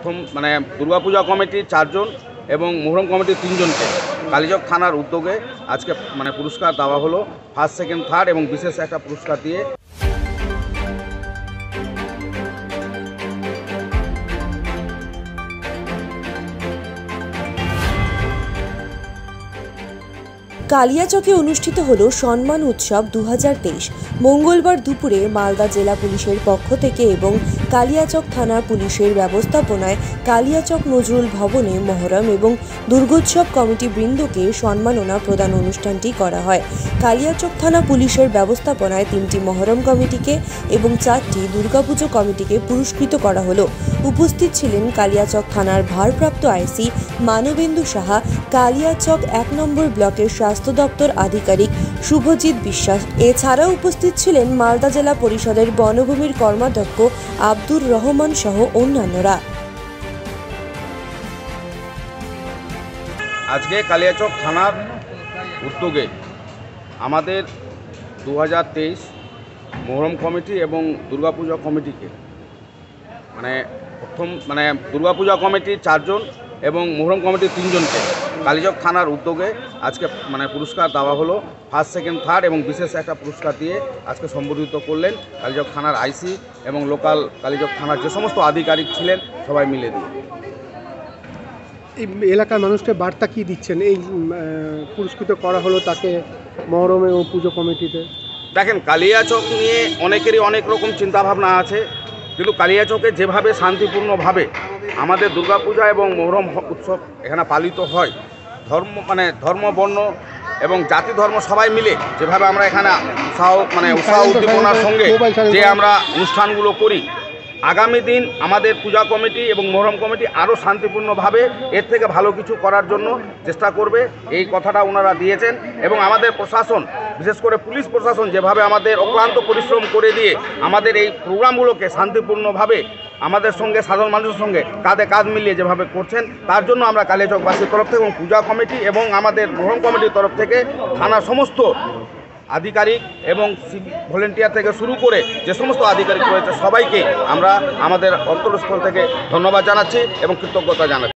প্রথম দুর্গাপূজা কমিটির 4 জন এবং মোহরম কমিটির 3 জনকে কালিয়াচক থানার উদ্যোগে আজকে পুরস্কার দেওয়া হলো। ফার্স্ট, সেকেন্ড, থার্ড এবং বিশেষ একটা পুরস্কার দিয়ে। কালিয়াচকে অনুষ্ঠিত হলো সম্মান উৎসব 2023। মঙ্গলবার দুপুরে মালদা জেলা পুলিশের পক্ষ থেকে এবং কালিয়াচক থানা পুলিশের ব্যবস্থাপনায় কালিয়াচক নজরুল ভবনে মহরম এবং দুর্গোৎসব কমিটি বৃন্দকে সম্মাননা প্রদান অনুষ্ঠানটি করা হয়। কালিয়াচক থানা পুলিশের ব্যবস্থাপনায় 3টি মহরম কমিটিকে এবং 4টি দুর্গাপুজো কমিটিকে পুরস্কৃত করা হলো। উপস্থিত ছিলেন কালিয়াচক থানার ভারপ্রাপ্ত আইসি মানবেন্দু সাহা, কালিয়াচক 1 নম্বর ব্লকের স্বাস্থ্য দপ্তর আধিকারিক শুভজিৎ বিশ্বাস। এছাড়াও উপস্থিত ছিলেন মালদা জেলা পরিষদের বনভূমির কর্মাধ্যক্ষ আব্দুর রহমান সহ অন্যান্যরা। আজকে কালিয়াচক থানার উদ্যোগে আমাদের 2023 মোহরম কমিটি এবং দুর্গাপূজা কমিটিকে প্রথম দুর্গাপূজা কমিটির 4 জন এবং মোহরম কমিটির 3 জনকে কালিয়াচক থানার উদ্যোগে আজকে পুরস্কার দেওয়া হলো। ফার্স্ট, সেকেন্ড, থার্ড এবং বিশেষ একটা পুরস্কার দিয়ে আজকে সম্বর্ধিত করলেন কালিয়াচক থানার আইসি এবং লোকাল কালিয়াচক থানার যে সমস্ত আধিকারিক ছিলেন সবাই মিলে দিয়ে। এই এলাকার মানুষকে বার্তা কি দিচ্ছেন? এই পুরস্কৃত করা হলো তাকে মহরম এবং পুজো কমিটিতে। দেখেন, কালিয়াচক নিয়ে অনেকেরই অনেক রকম চিন্তাভাবনা আছে, কিন্তু কালিয়াচকে যেভাবে শান্তিপূর্ণভাবে আমাদের দুর্গাপূজা এবং মহরম উৎসব এখানে পালিত হয়, ধর্ম বর্ণ এবং জাতি ধর্ম সবাই মিলে যেভাবে আমরা এখানে উৎসাহ উদ্দীপনার সঙ্গে যে আমরা অনুষ্ঠানগুলো করি, আগামী দিন আমাদের পূজা কমিটি এবং মহরম কমিটি আরও শান্তিপূর্ণভাবে এর থেকে ভালো কিছু করার জন্য চেষ্টা করবে, এই কথাটা ওনারা দিয়েছেন। এবং আমাদের প্রশাসন, বিশেষ করে পুলিশ প্রশাসন যেভাবে আমাদের অক্লান্ত পরিশ্রম করে দিয়ে আমাদের এই প্রোগ্রামগুলোকে শান্তিপূর্ণভাবে আমাদের সঙ্গে সাধারণ মানুষের সঙ্গে কাঁধে কাঁধ মিলিয়ে যেভাবে করছেন, তার জন্য আমরা কালিয়াচকবাসীর তরফ থেকে এবং পূজা কমিটি এবং আমাদের মহরম কমিটির তরফ থেকে থানার সমস্ত আধিকারিক এবং ভলেন্টিয়ার থেকে শুরু করে যে সমস্ত আধিকারিক রয়েছে সবাইকে আমরা আমাদের অন্তরস্থল থেকে ধন্যবাদ জানাচ্ছি এবং কৃতজ্ঞতা জানাচ্ছি।